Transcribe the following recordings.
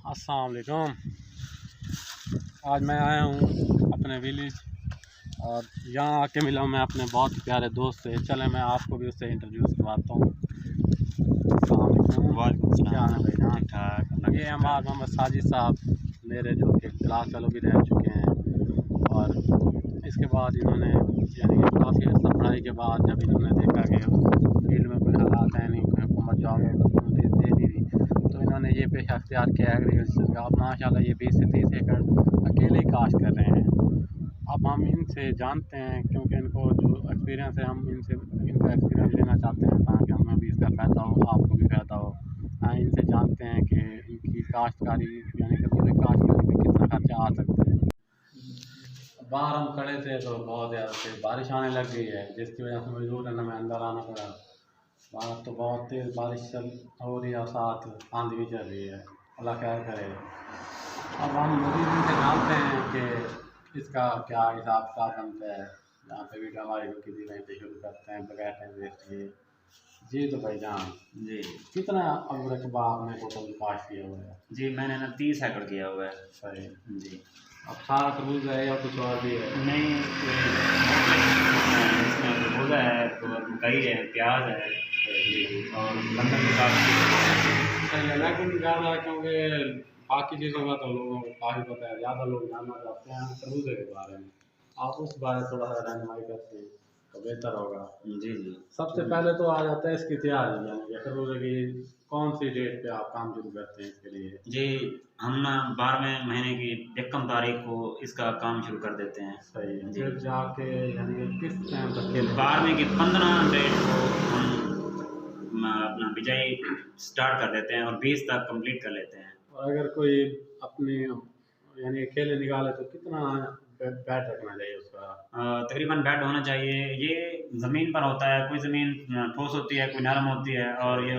अस्सलाम वालेकुम। आज मैं आया हूँ अपने विलेज और यहाँ आके मिला हूँ मैं अपने बहुत प्यारे दोस्त से। चले मैं आपको भी उससे इंट्रोड्यूस करवाता हूँ। क्या है भाई जान? ठाक। ये हमारे मोहम्मद साजिद साहब, मेरे जो कि क्लास फेलो भी रह चुके हैं। और इसके बाद इन्होंने यानी कि काफ़ी अर्सा पढ़ाई के बाद जब इन्होंने देखा कि उस फील्ड में कोई हालात है नहीं, कोई हुकूमत जॉब दे नहीं रही, तो इन्होंने ये पेशा अख्तियार किया एग्रीकल्चर का। अब माशाल्लाह ये 20 से 30 एकड़ अकेले ही काश्त कर रहे हैं। अब हम इनसे जानते हैं क्योंकि इनको जो एक्सपीरियंस है, हम इनका एक्सपीरियंस लेना चाहते हैं ताकि हमें भी इसका फ़ायदा हो, आपको भी फ़ायदा हो। इनसे जानते हैं कि इनकी काश्तकारी यानी कि पूरी काश्तकारी में कितना खर्चा आ सकता है। बाहर हम खड़े थे तो बहुत ज़्यादा से बारिश आने लग गई है, जिसकी वजह से मजबूर है हमें अंदर आना पड़ा। बाहर तो बहुत तेज़ बारिश चल हो रही है और साथ आंधी भी चल रही है। अल्लाह खैर करे। अब हम मज़ीद इनसे जानते हैं कि इसका क्या हिसाब किताब बनता है। यहाँ पे वीडियो हमारी रुकी थी, वहीं पे शुरू करते हैं बगैर टाइम वेस्ट किए। जी तो भाईजान जी कितना अब रकबा आपने टोटल काश्त किया हुआ है? जी मैंने ना 30 एकड़ किया हुआ है। सही। जी अब सारा तरबूज है या कुछ और भी है? नहीं, इसमें खरबूजा है और मकई है, प्याज है। जी और लंदन की काफ़ी। सही है, लेकिन ज़्यादा क्योंकि बाकी चीज़ों का तो लोगों को काफ़ी पता है, ज़्यादा लोग जानना चाहते हैं तरबूजे के बारे में। आप उस बारे में थोड़ा सा रहनुमाई करते हैं तो बेहतर होगा। जी जी सबसे पहले तो आ जाता है इसकी तैयारी, यानी कि तरबूजे की कौन सी डेट पे आप काम शुरू करते हैं इसके लिए? जी हम ना 12वें महीने की 1 तारीख को इसका काम शुरू कर देते हैं। सही है। जी फिर जाके यानी कि किस टाइम तक खेलें? 12वें की 15 डेट को हम अपना बिजाई स्टार्ट कर देते हैं और 20 तक कंप्लीट कर लेते हैं। और अगर कोई अपने यानी खेले निकाले तो कितना बैट रखना चाहिए उसका? तकरीबन बेड होना चाहिए। ये ज़मीन पर होता है, कोई ज़मीन ठोस होती है, कोई नरम होती है। और ये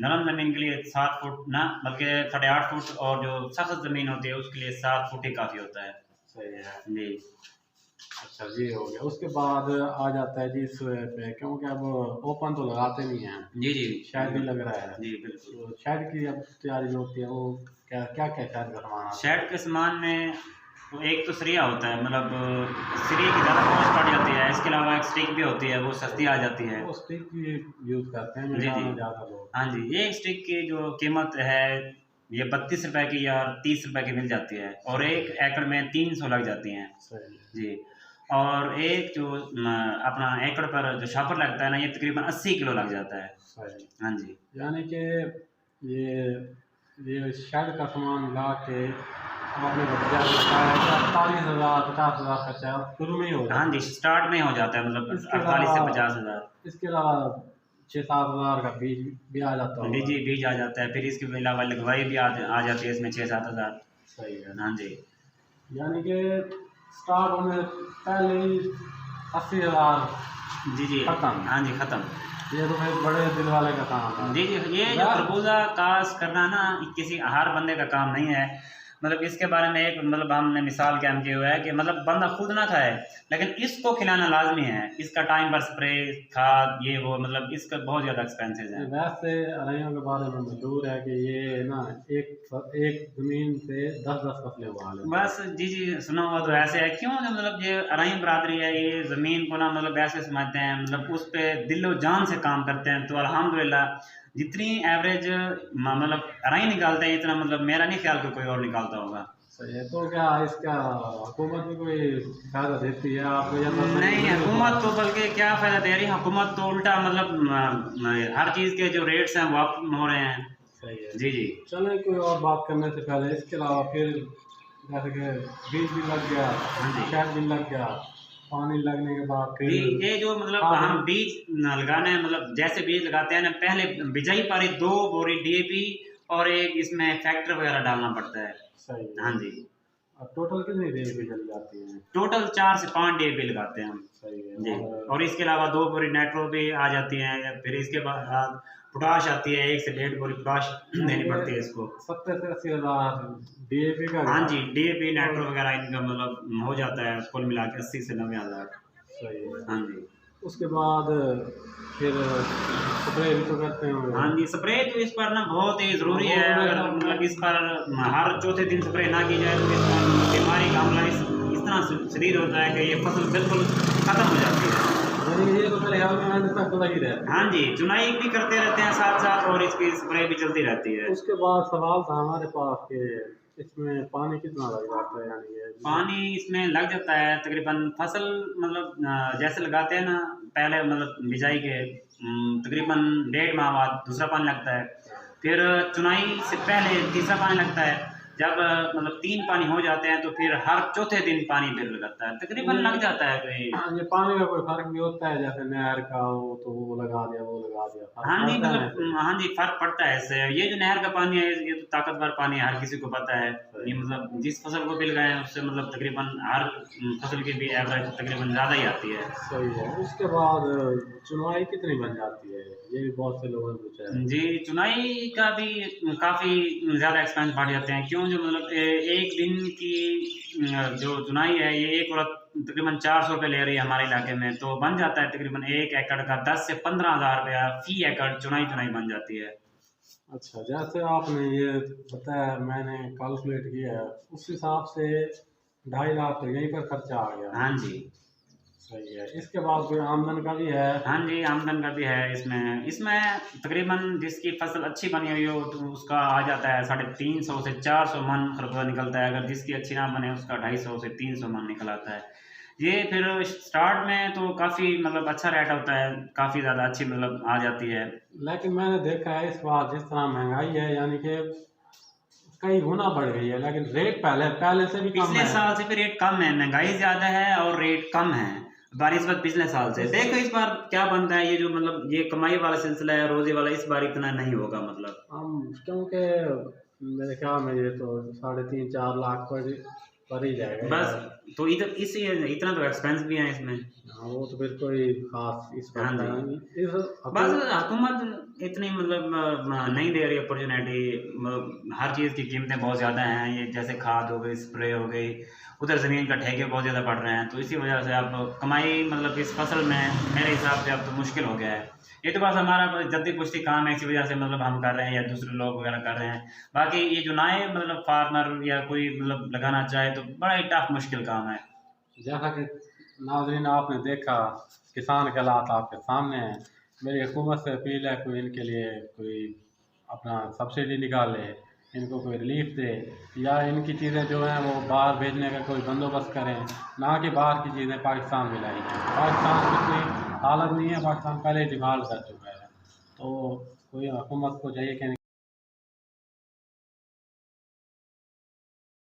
नरम ज़मीन के लिए 7 फुट ना बल्कि 8.5 फुट, और जो सख्त ज़मीन होती है उसके लिए 7 फुट ही काफ़ी होता है। सही है। जी अच्छा जी, हो गया। उसके बाद आ जाता है जी इस पे, क्योंकि अब ओपन तो लगाते नहीं हैं, जी जी शेड भी लग रहा है। जी बिल्कुल। तो शेड की अब तैयारी जो होती है वो क्या क्या क्या शेड का सामान आता है? शेड के सामान में तो एक तो सरिया होता है, मतलब सरिये की ज़्यादा कॉस्ट पड़ जाती है। इसके अलावा एक स्टिक भी होती है, वो सस्ती आ जाती है। वो स्टिक भी यूज़ करते हैं मेरे जी ख्याल जी में ज़्यादा लोग। हाँ जी, एक स्टिक की जो कीमत है ये 32 रुपए की या 30 रुपए की मिल जाती है, और 1 एकड़ में 300 लग जाती हैं। सही है। जी और एक जो अपना एकड़ पर जो शापर लगता है ना, ये तकरीबन 80 किलो लग जाता है। सही। हाँ जी यानी कि ये ये शेड का सामान ला के आपने बताया बताया कि 48,000 50,000 खर्चा शुरू में ही हो हाँ जाता जी, है। स्टार्ट में हो जाता है, मतलब इसके 48 अलावा से 50,000। इसके अलावा 6-7 हज़ार का बीज भी आ जाता होगा। बीज बीज आ जाता है, फिर इसके अलावा लगवाई भी आ जाती है इसमें 6-7 हज़ार। सही है। हाँ जी यानी कि स्टार्ट होने से पहले ही 80,000 जी जी खत्म। हाँ जी ख़त्म। ये तो भाई बड़े दिल वाले का काम है। जी जी ये जो खरबूजा काश्त करना ना किसी हर बंदे का काम नहीं है। मतलब इसके बारे में एक मतलब हमने मिसाल कायम किया हुआ है कि मतलब बंदा खुद ना खाए लेकिन इसको खिलाना लाजमी है। इसका टाइम पर स्प्रे खाद ये वो, मतलब इसका बहुत ज़्यादा एक्सपेंसेस है। वैसे अरइयों के बारे में मशहूर है कि ये ना एक ज़मीन से 10-10 फसलें उगा लेते हैं। बस जी जी सुना हुआ तो ऐसे है क्यों जो मतलब ये अराई बरादरी है, ये ज़मीन को ना मतलब ऐसे समझते हैं, मतलब उस पे दिलो जान से काम करते हैं। तो अल्हम्दुलिल्लाह जितनी एवरेज मतलब अराई निकालते हैं इतना मतलब मेरा नहीं ख्याल कि कोई और निकालता होगा। सही है। तो क्या इसका हुकूमत भी कोई फ़ायदा देती है आपको या बस नहीं, हुकूमत तो बल्कि क्या फ़ायदा दे रही है, हुकूमत तो उल्टा मतलब हर चीज़ के जो रेट्स हैं वो अप हो रहे हैं। सही है। जी जी चलें कोई और बात करने से पहले इसके अलावा फिर जैसे कि बीज भी लग गया, हाँ जी शहद भी लग गया, पानी लगने के बाद जी फिर ये जो मतलब खाद हम बीज न लगाने हैं, मतलब जैसे बीज लगाते हैं ना, पहले बिजाई पर ही 2 बोरी डीएपी और एक इसमें फैक्टर वगैरह डालना पड़ता है। सही हाँ है। जी और टोटल कितनी देर भी चल जाती हैं? टोटल 4 से 5 डीएपी लगाते हैं हम। सही है। जी और और इसके अलावा 2 बोरी नाइट्रो भी आ जाती है, या फिर इसके बाद पोटाश आती है, 1 से 1.5 बोरी पोटाश देनी पड़ती है इसको। 70 से 80,000 डीएपी का हाँ गया। जी डीएपी नाइट्रो वगैरह इनका मतलब हो जाता है कुल मिला के 80 से 90 हज़ार। सही है। हाँ जी उसके बाद फिर स्प्रे भी तो करते होंगे। हाँ जी, स्प्रे तो इस पर ना बहुत ही ज़रूरी है। अगर मतलब इस पर हर चौथे दिन स्प्रे ना की जाए तो इस पर बीमारी का हमला इस तरह शदीद होता है कि ये फसल बिल्कुल ख़त्म हो जाती है। यानी ये तो मेरे ख्याल में एंड तक लगी रहती है। हाँ जी, चुनाई भी करते रहते हैं साथ साथ और इसकी स्प्रे भी चलती रहती है। उसके बाद सवाल था हमारे पास कि इसमें पानी कितना लग जाता है, यानी ये पानी इसमें लग जाता है तकरीबन फसल मतलब जैसे लगाते हैं ना, पहले मतलब बिजाई के तकरीबन 1.5 माह बाद दूसरा पानी लगता है, फिर चुनाई से पहले तीसरा पानी लगता है। जब मतलब 3 पानी हो जाते हैं तो फिर हर चौथे दिन पानी फिर लगता है, तकरीबन लग जाता है कोई। ये पानी का कोई फर्क भी होता है, जैसे नहर का हो तो वो लगा दिया, वो लगा दिया, फर्क हाँ जी, पड़ता है मतलब ऐसे? हाँ जी, फ़र्क पड़ता है इससे। ये जो नहर का पानी है ये तो ताकतवर पानी है, हर किसी को पता है। ये मतलब जिस फसल को भी लगाएँ उससे मतलब तकरीबन हर फसल की भी एवरेज तकरीबन ज़्यादा ही आती है। सही है। उसके बाद चुनवाई कितनी बन जाती है, ये भी बहुत से लोगों ने पूछा है। जी, चुनाई का भी काफ़ी ज़्यादा एक्सपेंस बढ़ जाते हैं। क्यों? जो मतलब एक दिन की जो चुनाई है ये एक औरत तकरीबन 400 रुपये ले रही है हमारे इलाके में, तो बन जाता है तकरीबन 1 एकड़ का 10 से 15,000 रुपया फ़ी एकड़ चुनाई बन जाती है। अच्छा, जैसे आपने ये बताया, मैंने कैलकुलेट किया है, उस हिसाब से 2.5 लाख तो यहीं पर खर्चा आ गया। हाँ जी। सही है। इसके बाद फिर आमदन का भी है। हाँ जी, आमदन का भी है इसमें। इसमें तकरीबन जिसकी फसल अच्छी बनी हुई हो तो उसका आ जाता है 350 से 400 मन रुपया निकलता है। अगर जिसकी अच्छी ना बने उसका 250 से 300 मन निकल आता है। ये फिर स्टार्ट में तो काफ़ी मतलब अच्छा रेट होता है, काफ़ी ज़्यादा अच्छी मतलब आ जाती है। लेकिन मैंने देखा है इस बार जिस तरह महंगाई है, यानी कि कई गुना बढ़ गई है, लेकिन रेट पहले पहले से भी कम पिछले है। साल से भी रेट कम है, महंगाई ज़्यादा है और रेट कम है बनिस्बत पिछले साल से। देखो इस बार क्या बनता है, ये जो मतलब ये कमाई वाला सिलसिला है, रोज़ी वाला, इस बार इतना नहीं होगा मतलब। हम क्योंकि मेरे ख्याल में ये तो 3.5-4 लाख पर ही जाएगा बस यार। तो इधर इसी इतना तो एक्सपेंस भी है इसमें। हाँ, वो तो फिर कोई खास इस पर हाँ है जी, नहीं। इस बस हुकूमत हुकूमत इतनी मतलब नहीं दे रही अपॉर्चुनिटी। मतलब हर चीज़ की कीमतें बहुत ज़्यादा हैं, ये जैसे खाद हो गई, स्प्रे हो गई, उधर ज़मीन का ठेके बहुत ज़्यादा बढ़ रहे हैं, तो इसी वजह से अब कमाई मतलब इस फसल में मेरे हिसाब से अब तो मुश्किल हो गया है। ये तो बस हमारा बस जद्दी पुश्ती काम है, इसी वजह से मतलब हम कर रहे हैं या दूसरे लोग वगैरह कर रहे हैं। बाकी ये जो नए मतलब फार्मर या कोई मतलब लगाना चाहे तो बड़ा ही टफ मुश्किल काम है। जैसा कि नाज़रीन आपने देखा, किसान के हालात आपके सामने हैं। मेरी हुकूमत से अपील है, कोई इनके लिए कोई अपना सब्सिडी निकाले, इनको कोई रिलीफ दे, या इनकी चीज़ें जो हैं वो बाहर भेजने का कोई बंदोबस्त करें, ना कि बाहर की चीज़ें पाकिस्तान में लाई जाएँ। पाकिस्तान की कोई हालत नहीं है, पाकिस्तान पहले ही डिफ़ॉल्ट कर चुका है। तो कोई हुकूमत को चाहिए कि